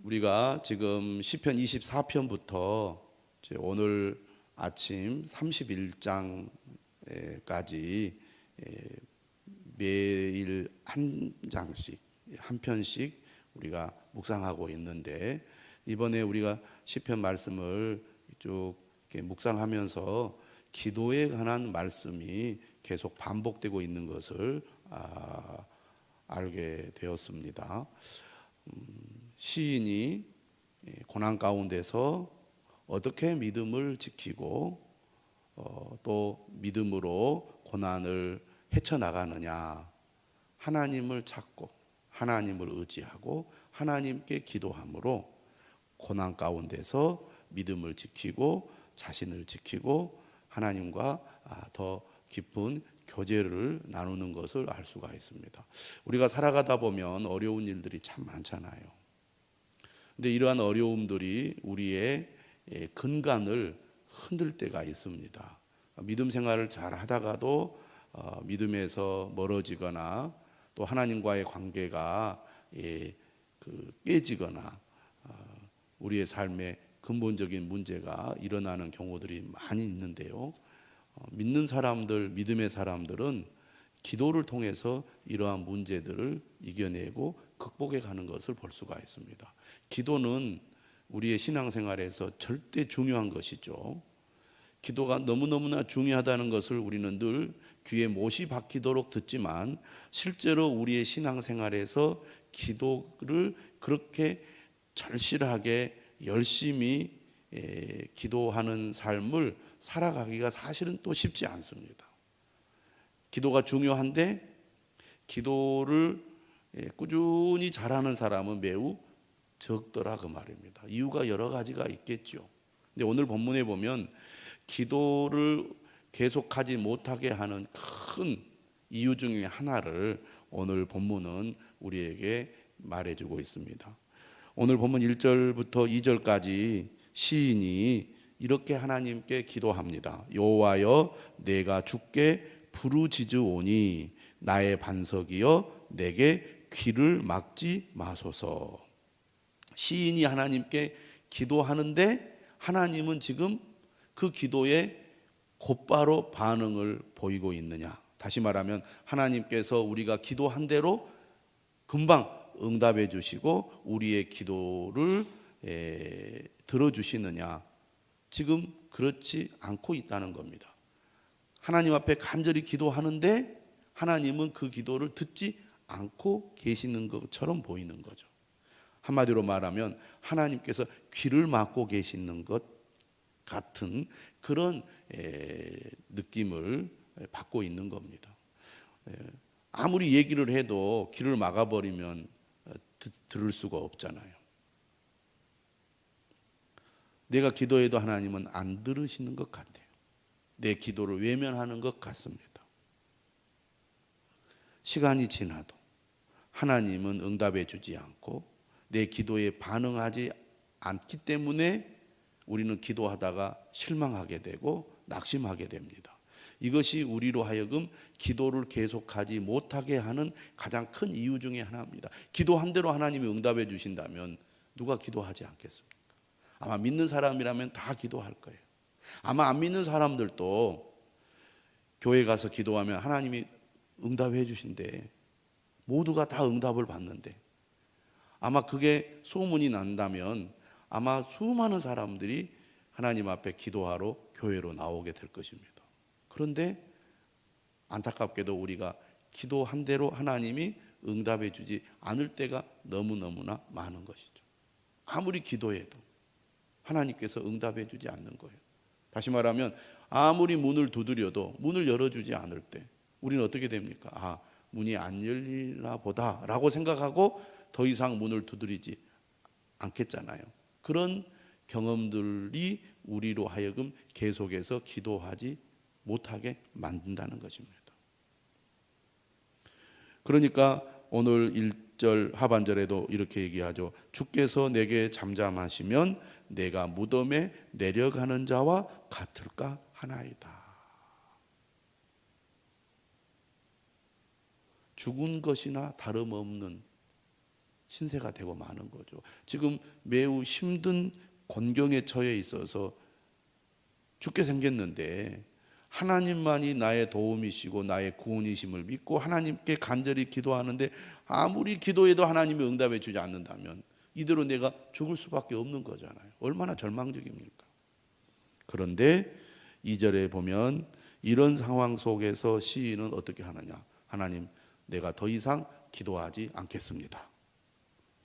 우리가 지금 시편 24편부터 오늘 아침 31장까지 매일 한 장씩 한 편씩 우리가 묵상하고 있는데, 이번에 우리가 시편 말씀을 쭉 이렇게 묵상하면서 기도에 관한 말씀이 계속 반복되고 있는 것을 알게 되었습니다. 시인이 고난 가운데서 어떻게 믿음을 지키고 또 믿음으로 고난을 헤쳐나가느냐, 하나님을 찾고 하나님을 의지하고 하나님께 기도함으로 고난 가운데서 믿음을 지키고 자신을 지키고 하나님과 더 깊은 교제를 나누는 것을 알 수가 있습니다. 우리가 살아가다 보면 어려운 일들이 참 많잖아요. 근데 이러한 어려움들이 우리의 근간을 흔들 때가 있습니다. 믿음 생활을 잘 하다가도 믿음에서 멀어지거나 또 하나님과의 관계가 깨지거나 우리의 삶에 근본적인 문제가 일어나는 경우들이 많이 있는데요. 믿는 사람들, 믿음의 사람들은 기도를 통해서 이러한 문제들을 이겨내고 극복해 가는 것을 볼 수가 있습니다. 기도는 우리의 신앙생활에서 절대 중요한 것이죠. 기도가 너무너무나 중요하다는 것을 우리는 늘 귀에 못이 박히도록 듣지만, 실제로 우리의 신앙생활에서 기도를 그렇게 절실하게 열심히 기도하는 삶을 살아가기가 사실은 또 쉽지 않습니다. 기도가 중요한데 기도를 꾸준히 잘하는 사람은 매우 적더라, 그 말입니다. 이유가 여러 가지가 있겠죠. 근데 오늘 본문에 보면 기도를 계속하지 못하게 하는 큰 이유 중에 하나를 오늘 본문은 우리에게 말해주고 있습니다. 오늘 본문 1절부터 2절까지 시인이 이렇게 하나님께 기도합니다. 여호와여, 내가 주께 부르짖으오니 나의 반석이여 내게 귀를 막지 마소서. 시인이 하나님께 기도하는데 하나님은 지금 그 기도에 곧바로 반응을 보이고 있느냐? 다시 말하면 하나님께서 우리가 기도한 대로 금방 응답해 주시고 우리의 기도를 들어주시느냐? 지금 그렇지 않고 있다는 겁니다. 하나님 앞에 간절히 기도하는데 하나님은 그 기도를 듣지 않고 계시는 것처럼 보이는 거죠. 한마디로 말하면 하나님께서 귀를 막고 계시는 것 같은 그런 느낌을 받고 있는 겁니다. 아무리 얘기를 해도 귀를 막아버리면 들을 수가 없잖아요. 내가 기도해도 하나님은 안 들으시는 것 같아요. 내 기도를 외면하는 것 같습니다. 시간이 지나도 하나님은 응답해 주지 않고 내 기도에 반응하지 않기 때문에 우리는 기도하다가 실망하게 되고 낙심하게 됩니다. 이것이 우리로 하여금 기도를 계속하지 못하게 하는 가장 큰 이유 중에 하나입니다. 기도한 대로 하나님이 응답해 주신다면 누가 기도하지 않겠습니까? 아마 믿는 사람이라면 다 기도할 거예요. 아마 안 믿는 사람들도 교회 가서 기도하면 하나님이 응답해 주신대, 모두가 다 응답을 받는데, 아마 그게 소문이 난다면 아마 수많은 사람들이 하나님 앞에 기도하러 교회로 나오게 될 것입니다. 그런데 안타깝게도 우리가 기도한 대로 하나님이 응답해 주지 않을 때가 너무너무나 많은 것이죠. 아무리 기도해도 하나님께서 응답해 주지 않는 거예요. 다시 말하면 아무리 문을 두드려도 문을 열어주지 않을 때 우리는 어떻게 됩니까? 문이 안 열리나 보다 라고 생각하고 더 이상 문을 두드리지 않겠잖아요. 그런 경험들이 우리로 하여금 계속해서 기도하지 못하게 만든다는 것입니다. 그러니까 오늘 1절 하반절에도 이렇게 얘기하죠. 주께서 내게 잠잠하시면 내가 무덤에 내려가는 자와 같을까 하나이다. 죽은 것이나 다름없는 신세가 되고 마는 거죠. 지금 매우 힘든 곤경에 처해 있어서 죽게 생겼는데 하나님만이 나의 도움이시고 나의 구원이심을 믿고 하나님께 간절히 기도하는데 아무리 기도해도 하나님이 응답해 주지 않는다면 이대로 내가 죽을 수밖에 없는 거잖아요. 얼마나 절망적입니까? 그런데 2절에 보면 이런 상황 속에서 시인은 어떻게 하느냐? 하나님, 내가 더 이상 기도하지 않겠습니다.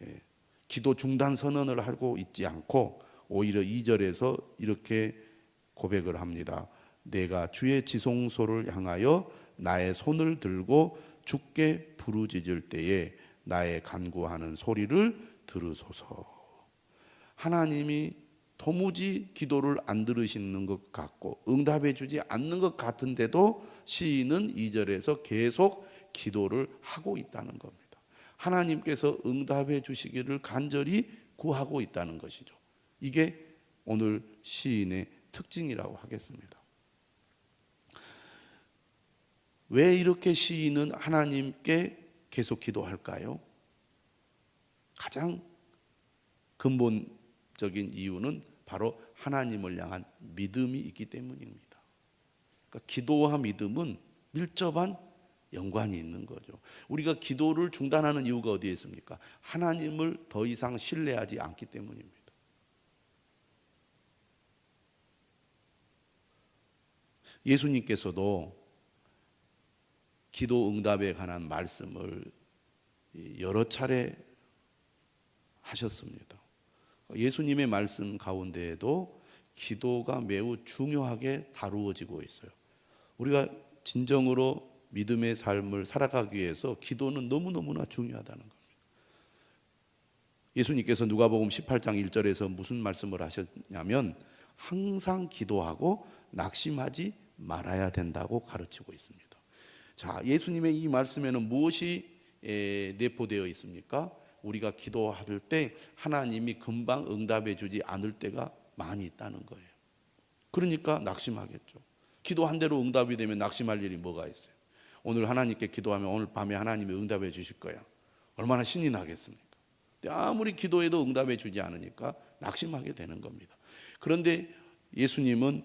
예, 기도 중단 선언을 하고 있지 않고 오히려 2절에서 이렇게 고백을 합니다. 내가 주의 지성소를 향하여 나의 손을 들고 주께 부르짖을 때에 나의 간구하는 소리를 들으소서. 하나님이 도무지 기도를 안 들으시는 것 같고 응답해 주지 않는 것 같은데도 시인은 2절에서 계속 기도를 하고 있다는 겁니다. 하나님께서 응답해 주시기를 간절히 구하고 있다는 것이죠. 이게 오늘 시인의 특징이라고 하겠습니다. 왜 이렇게 시인은 하나님께 계속 기도할까요? 가장 근본적인 이유는 바로 하나님을 향한 믿음이 있기 때문입니다. 그러니까 기도와 믿음은 밀접한 연관이 있는 거죠. 우리가 기도를 중단하는 이유가 어디에 있습니까? 하나님을 더 이상 신뢰하지 않기 때문입니다. 예수님께서도 기도 응답에 관한 말씀을 여러 차례 하셨습니다. 예수님의 말씀 가운데에도 기도가 매우 중요하게 다루어지고 있어요. 우리가 진정으로 믿음의 삶을 살아가기 위해서 기도는 너무너무나 중요하다는 겁니다. 예수님께서 누가복음 18장 1절에서 무슨 말씀을 하셨냐면 항상 기도하고 낙심하지 말아야 된다고 가르치고 있습니다. 자, 예수님의 이 말씀에는 무엇이 내포되어 있습니까? 우리가 기도할 때 하나님이 금방 응답해 주지 않을 때가 많이 있다는 거예요. 그러니까 낙심하겠죠. 기도한 대로 응답이 되면 낙심할 일이 뭐가 있어요? 오늘 하나님께 기도하면 오늘 밤에 하나님이 응답해 주실 거야. 얼마나 신이 나겠습니까? 아무리 기도해도 응답해 주지 않으니까 낙심하게 되는 겁니다. 그런데 예수님은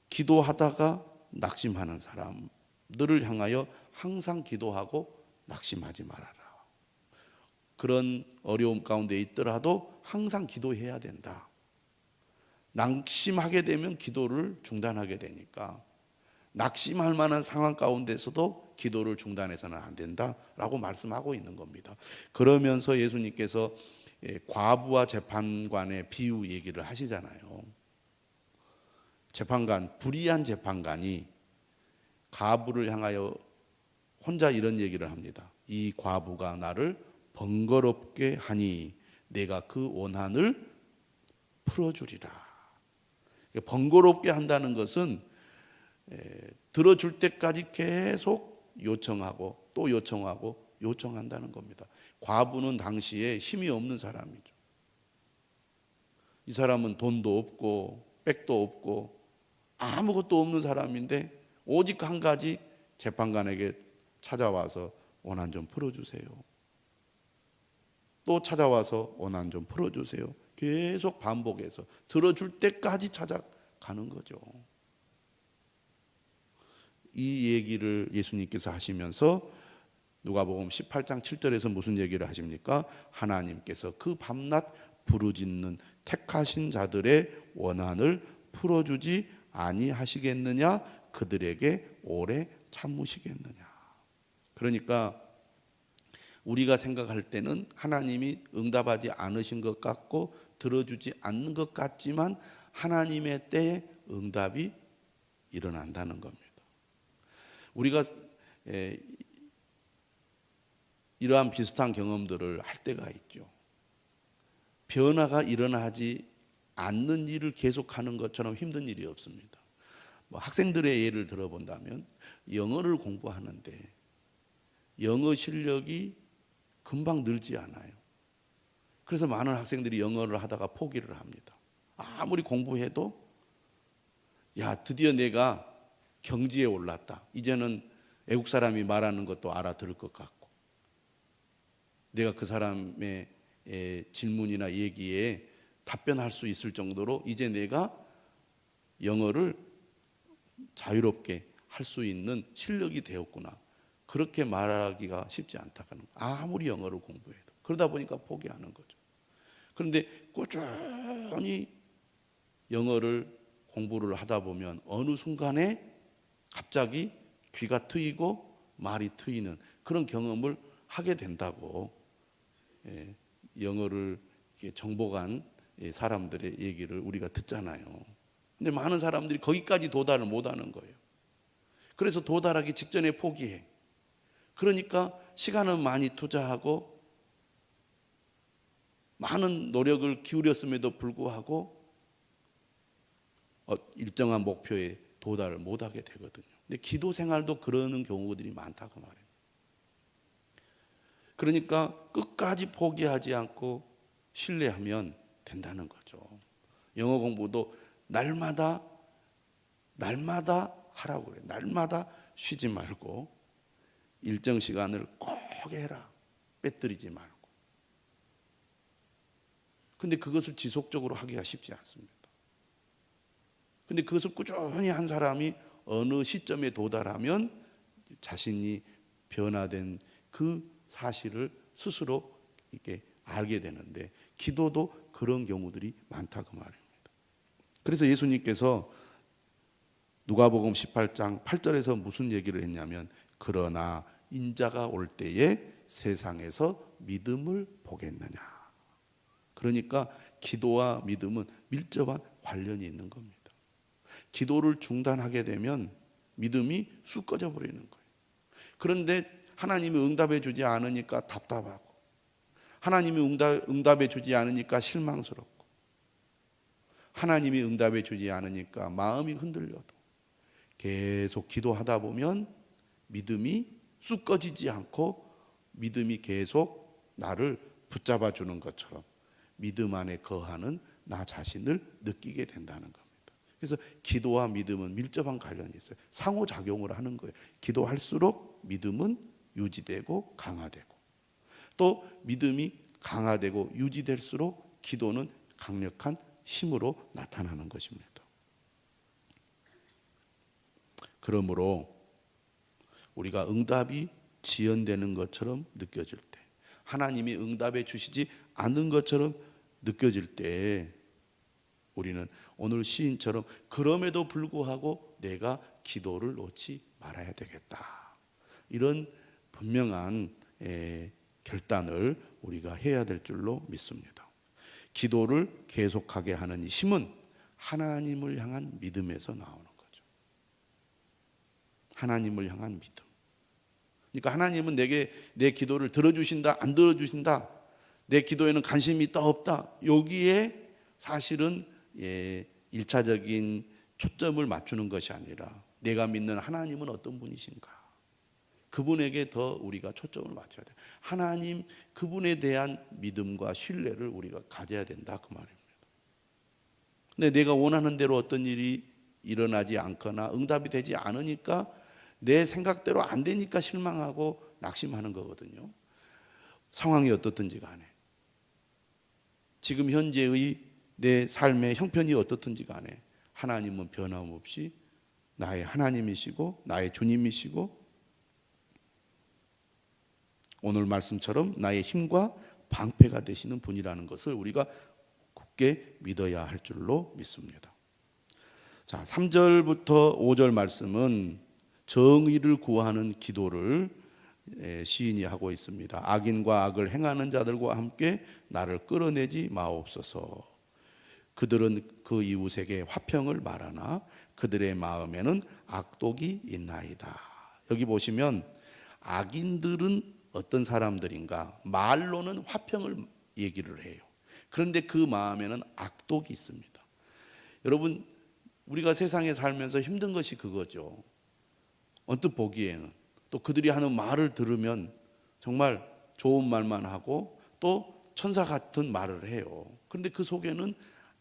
기도하다가 낙심하는 사람들을 향하여 항상 기도하고 낙심하지 말아라. 그런 어려움 가운데 있더라도 항상 기도해야 된다. 낙심하게 되면 기도를 중단하게 되니까 낙심할 만한 상황 가운데서도 기도를 중단해서는 안 된다라고 말씀하고 있는 겁니다. 그러면서 예수님께서 과부와 재판관의 비유 얘기를 하시잖아요. 재판관, 불의한 재판관이 과부를 향하여 혼자 이런 얘기를 합니다. 이 과부가 나를 번거롭게 하니 내가 그 원한을 풀어주리라. 번거롭게 한다는 것은 들어줄 때까지 계속 요청하고 또 요청하고 요청한다는 겁니다. 과부는 당시에 힘이 없는 사람이죠. 이 사람은 돈도 없고 백도 없고 아무것도 없는 사람인데 오직 한 가지 재판관에게 찾아와서 원한 좀 풀어주세요. 또 찾아와서 원한 좀 풀어주세요. 계속 반복해서 들어줄 때까지 찾아가는 거죠. 이 얘기를 예수님께서 하시면서 누가복음 18장 7절에서 무슨 얘기를 하십니까? 하나님께서 그 밤낮 부르짖는 택하신 자들의 원한을 풀어주지 아니하시겠느냐? 그들에게 오래 참으시겠느냐? 그러니까 우리가 생각할 때는 하나님이 응답하지 않으신 것 같고 들어주지 않는 것 같지만 하나님의 때에 응답이 일어난다는 겁니다. 우리가 이러한 비슷한 경험들을 할 때가 있죠. 변화가 일어나지 않는 일을 계속하는 것처럼 힘든 일이 없습니다. 학생들의 예를 들어본다면 영어를 공부하는데 영어 실력이 금방 늘지 않아요. 그래서 많은 학생들이 영어를 하다가 포기를 합니다. 아무리 공부해도 드디어 내가 경지에 올랐다. 이제는 외국 사람이 말하는 것도 알아들을 것 같고 내가 그 사람의 질문이나 얘기에 답변할 수 있을 정도로 이제 내가 영어를 자유롭게 할 수 있는 실력이 되었구나. 그렇게 말하기가 쉽지 않다는 거예요. 아무리 영어를 공부해도. 그러다 보니까 포기하는 거죠. 그런데 꾸준히 영어를 공부를 하다 보면 어느 순간에 갑자기 귀가 트이고 말이 트이는 그런 경험을 하게 된다고 영어를 정복한 사람들의 얘기를 우리가 듣잖아요. 근데 많은 사람들이 거기까지 도달을 못하는 거예요. 그래서 도달하기 직전에 포기해. 그러니까 시간은 많이 투자하고 많은 노력을 기울였음에도 불구하고 일정한 목표에 도달을 못하게 되거든요. 근데 기도 생활도 그러는 경우들이 많다고 말해요. 그러니까 끝까지 포기하지 않고 신뢰하면 된다는 거죠. 영어 공부도 날마다 하라고 그래요. 날마다 쉬지 말고 일정 시간을 꼭 해라. 빼뜨리지 말고. 근데 그것을 지속적으로 하기가 쉽지 않습니다. 근데 그것을 꾸준히 한 사람이 어느 시점에 도달하면 자신이 변화된 그 사실을 스스로 이렇게 알게 되는데 기도도 그런 경우들이 많다고 말입니다. 그래서 예수님께서 누가복음 18장 8절에서 무슨 얘기를 했냐면 그러나 인자가 올 때에 세상에서 믿음을 보겠느냐. 그러니까 기도와 믿음은 밀접한 관련이 있는 겁니다. 기도를 중단하게 되면 믿음이 쑥 꺼져 버리는 거예요. 그런데 하나님이 응답해 주지 않으니까 답답하고 하나님이 응답해 주지 않으니까 실망스럽고 하나님이 응답해 주지 않으니까 마음이 흔들려도 계속 기도하다 보면 믿음이 쑥 꺼지지 않고 믿음이 계속 나를 붙잡아 주는 것처럼 믿음 안에 거하는 나 자신을 느끼게 된다는 겁니다. 그래서 기도와 믿음은 밀접한 관련이 있어요. 상호작용을 하는 거예요. 기도할수록 믿음은 유지되고 강화되고 또 믿음이 강화되고 유지될수록 기도는 강력한 힘으로 나타나는 것입니다. 그러므로 우리가 응답이 지연되는 것처럼 느껴질 때 하나님이 응답해 주시지 않은 것처럼 느껴질 때 우리는 오늘 시인처럼 그럼에도 불구하고 내가 기도를 놓지 말아야 되겠다. 이런 분명한 결단을 우리가 해야 될 줄로 믿습니다. 기도를 계속하게 하는 이 힘은 하나님을 향한 믿음에서 나오는 거죠. 하나님을 향한 믿음. 그러니까 하나님은 내게 내 기도를 들어주신다, 안 들어주신다, 내 기도에는 관심이 있다, 없다. 여기에 사실은 1차적인 초점을 맞추는 것이 아니라 내가 믿는 하나님은 어떤 분이신가? 그분에게 더 우리가 초점을 맞춰야 돼요. 하나님 그분에 대한 믿음과 신뢰를 우리가 가져야 된다 그 말입니다. 근데 내가 원하는 대로 어떤 일이 일어나지 않거나 응답이 되지 않으니까 내 생각대로 안 되니까 실망하고 낙심하는 거거든요. 상황이 어떻든지 간에 지금 현재의 내 삶의 형편이 어떻든지 간에 하나님은 변함없이 나의 하나님이시고 나의 주님이시고 오늘 말씀처럼 나의 힘과 방패가 되시는 분이라는 것을 우리가 굳게 믿어야 할 줄로 믿습니다. 자, 3절부터 5절 말씀은 정의를 구하는 기도를 시인이 하고 있습니다. 악인과 악을 행하는 자들과 함께 나를 끌어내지 마옵소서. 그들은 그 이웃에게 화평을 말하나 그들의 마음에는 악독이 있나이다. 여기 보시면 악인들은 어떤 사람들인가? 말로는 화평을 얘기를 해요. 그런데 그 마음에는 악독이 있습니다. 여러분, 우리가 세상에 살면서 힘든 것이 그거죠. 언뜻 보기에는 또 그들이 하는 말을 들으면 정말 좋은 말만 하고 또 천사 같은 말을 해요. 그런데 그 속에는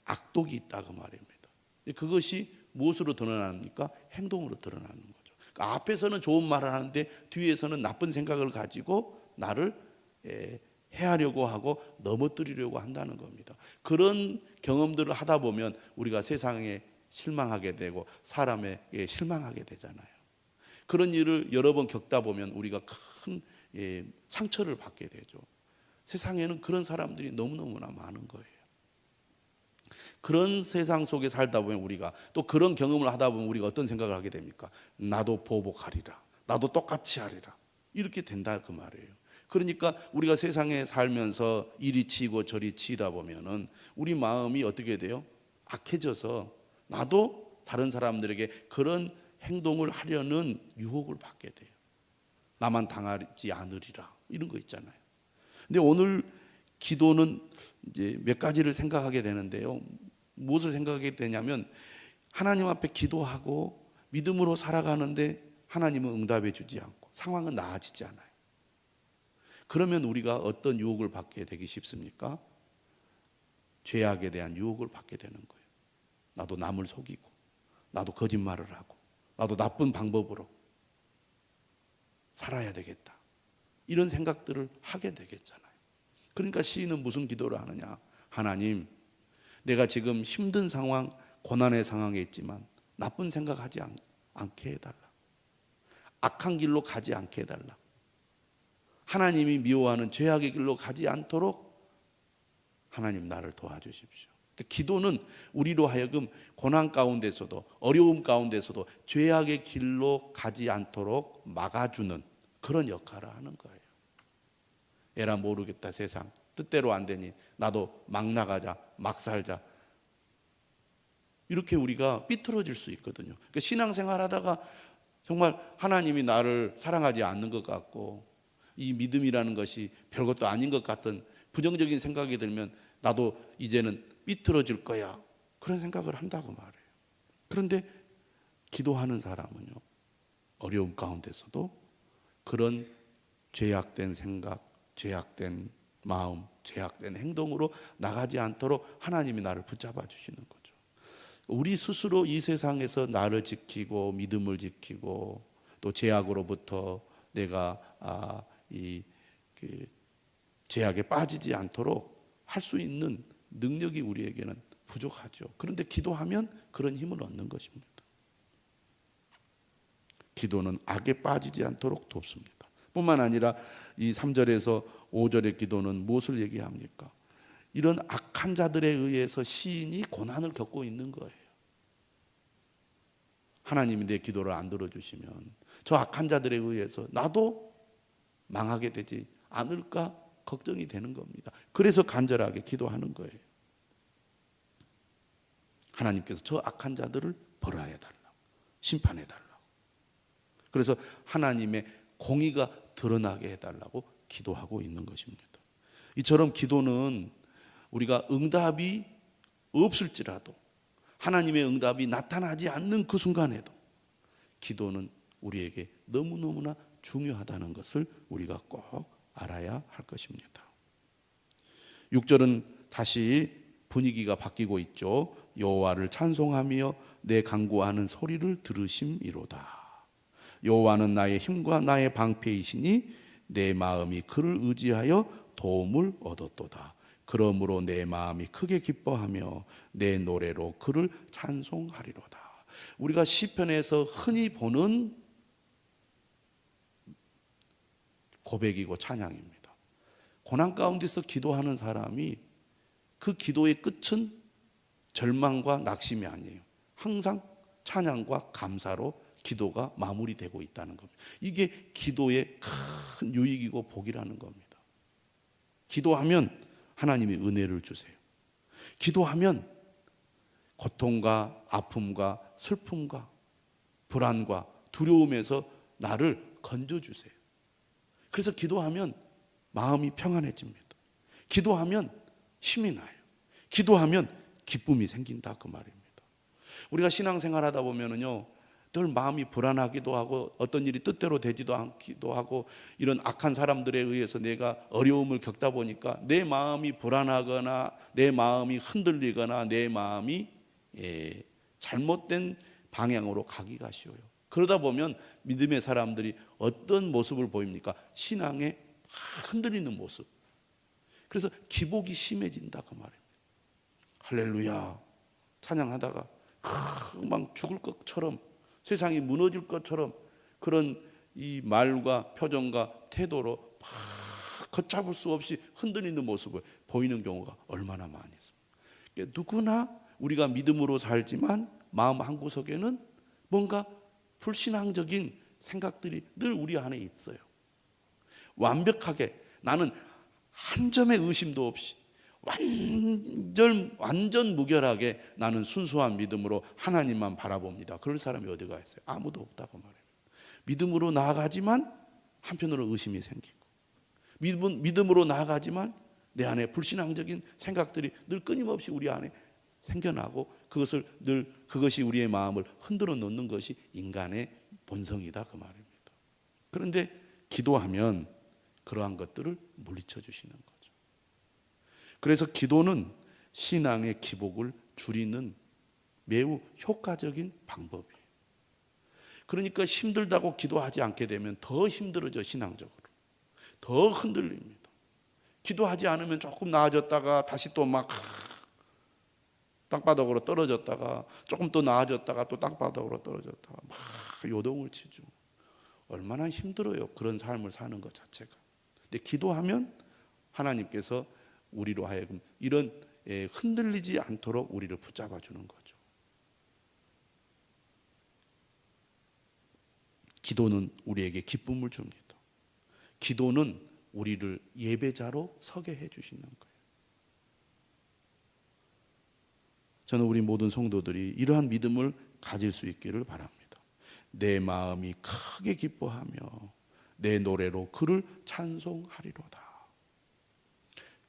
악독이 있다고 말입니다. 그것이 무엇으로 드러납니까? 행동으로 드러나는 거죠. 그러니까 앞에서는 좋은 말을 하는데 뒤에서는 나쁜 생각을 가지고 나를 해하려고 하고 넘어뜨리려고 한다는 겁니다. 그런 경험들을 하다 보면 우리가 세상에 실망하게 되고 사람에게 실망하게 되잖아요. 그런 일을 여러 번 겪다 보면 우리가 큰 상처를 받게 되죠. 세상에는 그런 사람들이 너무너무나 많은 거예요. 그런 세상 속에 살다 보면 우리가 또 그런 경험을 하다 보면 우리가 어떤 생각을 하게 됩니까? 나도 보복하리라, 나도 똑같이 하리라, 이렇게 된다 그 말이에요. 그러니까 우리가 세상에 살면서 이리 치고 저리 치다 보면은 우리 마음이 어떻게 돼요? 악해져서 나도 다른 사람들에게 그런 행동을 하려는 유혹을 받게 돼요. 나만 당하지 않으리라, 이런 거 있잖아요. 근데 오늘 기도는 이제 몇 가지를 생각하게 되는데요. 무엇을 생각하게 되냐면 하나님 앞에 기도하고 믿음으로 살아가는데 하나님은 응답해 주지 않고 상황은 나아지지 않아요. 그러면 우리가 어떤 유혹을 받게 되기 쉽습니까? 죄악에 대한 유혹을 받게 되는 거예요. 나도 남을 속이고, 나도 거짓말을 하고, 나도 나쁜 방법으로 살아야 되겠다, 이런 생각들을 하게 되겠잖아요. 그러니까 시인은 무슨 기도를 하느냐? 하나님, 내가 지금 힘든 상황, 고난의 상황에 있지만 나쁜 생각하지 않게 해달라. 악한 길로 가지 않게 해달라. 하나님이 미워하는 죄악의 길로 가지 않도록 하나님 나를 도와주십시오. 그러니까 기도는 우리로 하여금 고난 가운데서도 어려움 가운데서도 죄악의 길로 가지 않도록 막아주는 그런 역할을 하는 거예요. 에라 모르겠다, 세상 뜻대로 안 되니 나도 막 나가자, 막 살자, 이렇게 우리가 삐뚤어질 수 있거든요. 그러니까 신앙생활 하다가 정말 하나님이 나를 사랑하지 않는 것 같고 이 믿음이라는 것이 별것도 아닌 것 같은 부정적인 생각이 들면 나도 이제는 삐뚤어질 거야, 그런 생각을 한다고 말해요. 그런데 기도하는 사람은요, 어려움 가운데서도 그런 죄악된 생각, 죄악된 마음, 죄악된 행동으로 나가지 않도록 하나님이 나를 붙잡아 주시는 거죠. 우리 스스로 이 세상에서 나를 지키고 믿음을 지키고 또 죄악으로부터 내가 죄악에 빠지지 않도록 할 수 있는 능력이 우리에게는 부족하죠. 그런데 기도하면 그런 힘을 얻는 것입니다. 기도는 악에 빠지지 않도록 돕습니다. 뿐만 아니라 이 3절에서 5절의 기도는 무엇을 얘기합니까? 이런 악한 자들에 의해서 시인이 고난을 겪고 있는 거예요. 하나님이 내 기도를 안 들어주시면 저 악한 자들에 의해서 나도 망하게 되지 않을까 걱정이 되는 겁니다. 그래서 간절하게 기도하는 거예요. 하나님께서 저 악한 자들을 벌하여 달라고, 심판해 달라고. 그래서 하나님의 공의가 드러나게 해달라고 기도하고 있는 것입니다. 이처럼 기도는 우리가 응답이 없을지라도 하나님의 응답이 나타나지 않는 그 순간에도 기도는 우리에게 너무너무나 중요하다는 것을 우리가 꼭 알아야 할 것입니다. 6절은 다시 분위기가 바뀌고 있죠. 여호와를 찬송하며 내 간구하는 소리를 들으심이로다. 여호와는 나의 힘과 나의 방패이시니 내 마음이 그를 의지하여 도움을 얻었도다. 그러므로 내 마음이 크게 기뻐하며 내 노래로 그를 찬송하리로다. 우리가 시편에서 흔히 보는 고백이고 찬양입니다. 고난 가운데서 기도하는 사람이 그 기도의 끝은 절망과 낙심이 아니에요. 항상 찬양과 감사로 기도가 마무리되고 있다는 겁니다. 이게 기도의 큰 유익이고 복이라는 겁니다. 기도하면 하나님이 은혜를 주세요. 기도하면 고통과 아픔과 슬픔과 불안과 두려움에서 나를 건져주세요. 그래서 기도하면 마음이 평안해집니다. 기도하면 힘이 나요. 기도하면 기쁨이 생긴다 그 말입니다. 우리가 신앙생활 하다 보면은요, 늘 마음이 불안하기도 하고 어떤 일이 뜻대로 되지도 않기도 하고 이런 악한 사람들에 의해서 내가 어려움을 겪다 보니까 내 마음이 불안하거나 내 마음이 흔들리거나 내 마음이 잘못된 방향으로 가기가 쉬워요. 그러다 보면 믿음의 사람들이 어떤 모습을 보입니까? 신앙에 흔들리는 모습, 그래서 기복이 심해진다 그 말입니다. 할렐루야 찬양하다가 막 죽을 것처럼, 세상이 무너질 것처럼 그런 이 말과 표정과 태도로 막 걷잡을 수 없이 흔들리는 모습을 보이는 경우가 얼마나 많이 있습니다. 그러니까 누구나 우리가 믿음으로 살지만 마음 한구석에는 뭔가 불신앙적인 생각들이 늘 우리 안에 있어요. 완벽하게 나는 한 점의 의심도 없이 완전 무결하게 나는 순수한 믿음으로 하나님만 바라봅니다. 그럴 사람이 어디가 있어요? 아무도 없다고 말해요. 믿음으로 나아가지만 한편으로 의심이 생기고, 믿음으로 나아가지만 내 안에 불신앙적인 생각들이 늘 끊임없이 우리 안에 생겨나고, 그것이 우리의 마음을 흔들어 놓는 것이 인간의 본성이다 그 말입니다. 그런데 기도하면 그러한 것들을 물리쳐 주시는 거죠. 그래서 기도는 신앙의 기복을 줄이는 매우 효과적인 방법이에요. 그러니까 힘들다고 기도하지 않게 되면 더 힘들어져, 신앙적으로 더 흔들립니다. 기도하지 않으면 조금 나아졌다가 다시 또 막 땅바닥으로 떨어졌다가 조금 또 나아졌다가 또 땅바닥으로 떨어졌다가 막 요동을 치죠. 얼마나 힘들어요, 그런 삶을 사는 것 자체가. 근데 기도하면 하나님께서 우리로 하여금 이런 흔들리지 않도록 우리를 붙잡아 주는 거죠. 기도는 우리에게 기쁨을 줍니다. 기도는 우리를 예배자로 서게 해 주시는 거예요. 저는 우리 모든 성도들이 이러한 믿음을 가질 수 있기를 바랍니다. 내 마음이 크게 기뻐하며 내 노래로 그를 찬송하리로다.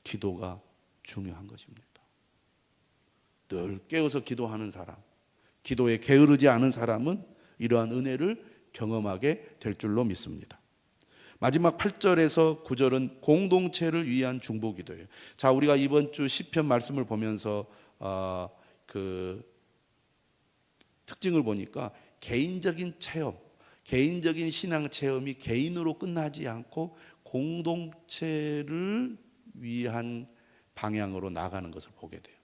기도가 중요한 것입니다. 늘 깨어서 기도하는 사람, 기도에 게으르지 않은 사람은 이러한 은혜를 경험하게 될 줄로 믿습니다. 마지막 8절에서 9절은 공동체를 위한 중보기도예요. 자, 우리가 이번 주 시편 말씀을 보면서 그 특징을 보니까 개인적인 체험, 개인적인 신앙 체험이 개인으로 끝나지 않고 공동체를 위한 방향으로 나가는 것을 보게 돼요.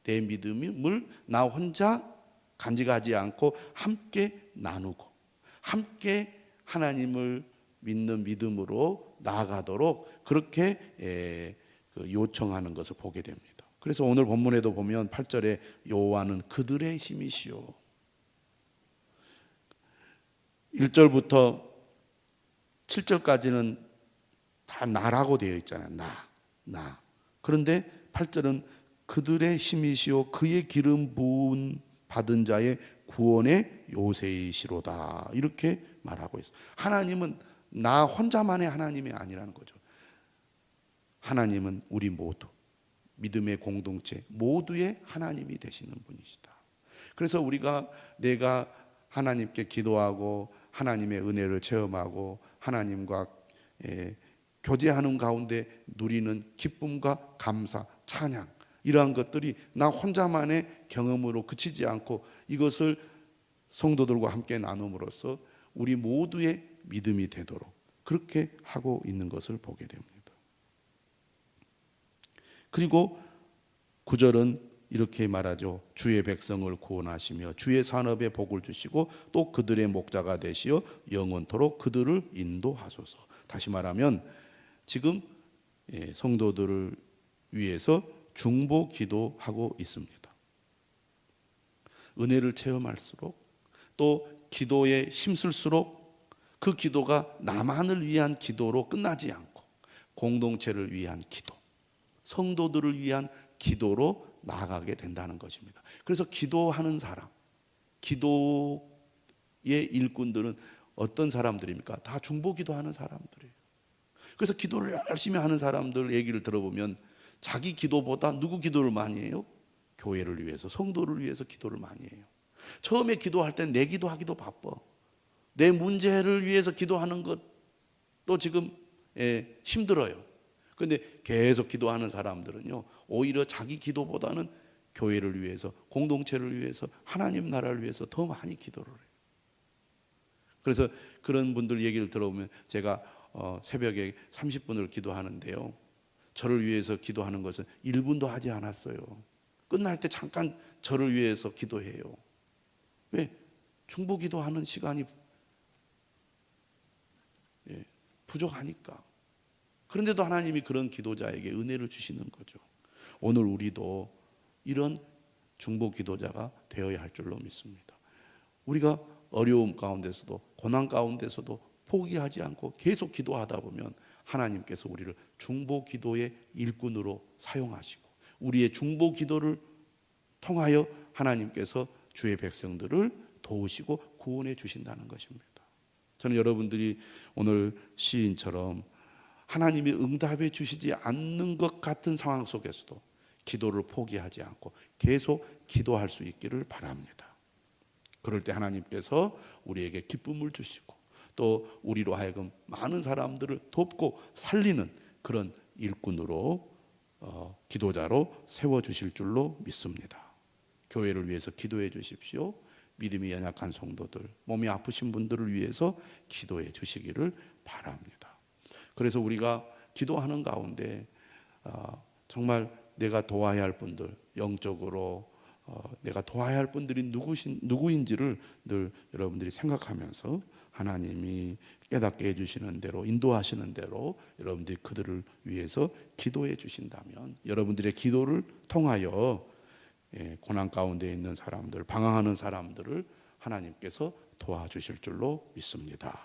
내 믿음을 나 혼자 간직하지 않고 함께 나누고 함께 하나님을 믿는 믿음으로 나아가도록 그렇게 요청하는 것을 보게 됩니다. 그래서 오늘 본문에도 보면 8절에 여호와는 그들의 힘이시오. 1절부터 7절까지는 다 나라고 되어 있잖아요. 나. 그런데 8절은 그들의 힘이시오 그의 기름 부은 받은 자의 구원의 요새이시로다. 이렇게 말하고 있어요. 하나님은 나 혼자만의 하나님이 아니라는 거죠. 하나님은 우리 모두 믿음의 공동체 모두의 하나님이 되시는 분이시다. 그래서 내가 하나님께 기도하고 하나님의 은혜를 체험하고 하나님과 교제하는 가운데 누리는 기쁨과 감사, 찬양, 이러한 것들이 나 혼자만의 경험으로 그치지 않고 이것을 성도들과 함께 나눔으로써 우리 모두의 믿음이 되도록 그렇게 하고 있는 것을 보게 됩니다. 그리고 9절은 이렇게 말하죠. 주의 백성을 구원하시며 주의 산업에 복을 주시고 또 그들의 목자가 되시어 영원토록 그들을 인도하소서. 다시 말하면 지금 성도들을 위해서 중보 기도하고 있습니다. 은혜를 체험할수록 또 기도에 힘쓸수록 그 기도가 나만을 위한 기도로 끝나지 않고 공동체를 위한 기도, 성도들을 위한 기도로 나아가게 된다는 것입니다. 그래서 기도하는 사람, 기도의 일꾼들은 어떤 사람들입니까? 다 중보 기도하는 사람들이에요. 그래서 기도를 열심히 하는 사람들 얘기를 들어보면 자기 기도보다 누구 기도를 많이 해요? 교회를 위해서, 성도를 위해서 기도를 많이 해요. 처음에 기도할 땐 내 기도하기도 바빠. 내 문제를 위해서 기도하는 것도 지금 힘들어요. 그런데 계속 기도하는 사람들은요, 오히려 자기 기도보다는 교회를 위해서, 공동체를 위해서, 하나님 나라를 위해서 더 많이 기도를 해요. 그래서 그런 분들 얘기를 들어보면 제가 새벽에 30분을 기도하는데요, 저를 위해서 기도하는 것은 1분도 하지 않았어요. 끝날 때 잠깐 저를 위해서 기도해요. 왜? 중보 기도하는 시간이 부족하니까. 그런데도 하나님이 그런 기도자에게 은혜를 주시는 거죠. 오늘 우리도 이런 중보 기도자가 되어야 할 줄로 믿습니다. 우리가 어려움 가운데서도 고난 가운데서도 포기하지 않고 계속 기도하다 보면 하나님께서 우리를 중보 기도의 일꾼으로 사용하시고 우리의 중보 기도를 통하여 하나님께서 주의 백성들을 도우시고 구원해 주신다는 것입니다. 저는 여러분들이 오늘 시인처럼 하나님이 응답해 주시지 않는 것 같은 상황 속에서도 기도를 포기하지 않고 계속 기도할 수 있기를 바랍니다. 그럴 때 하나님께서 우리에게 기쁨을 주시고 또 우리로 하여금 많은 사람들을 돕고 살리는 그런 일꾼으로 기도자로 세워주실 줄로 믿습니다. 교회를 위해서 기도해 주십시오. 믿음이 연약한 성도들, 몸이 아프신 분들을 위해서 기도해 주시기를 바랍니다. 그래서 우리가 기도하는 가운데 정말 내가 도와야 할 분들, 영적으로 내가 도와야 할 분들이 누구인지를 늘 여러분들이 생각하면서 하나님이 깨닫게 해주시는 대로, 인도하시는 대로 여러분들이 그들을 위해서 기도해 주신다면 여러분들의 기도를 통하여 고난 가운데 있는 사람들, 방황하는 사람들을 하나님께서 도와주실 줄로 믿습니다.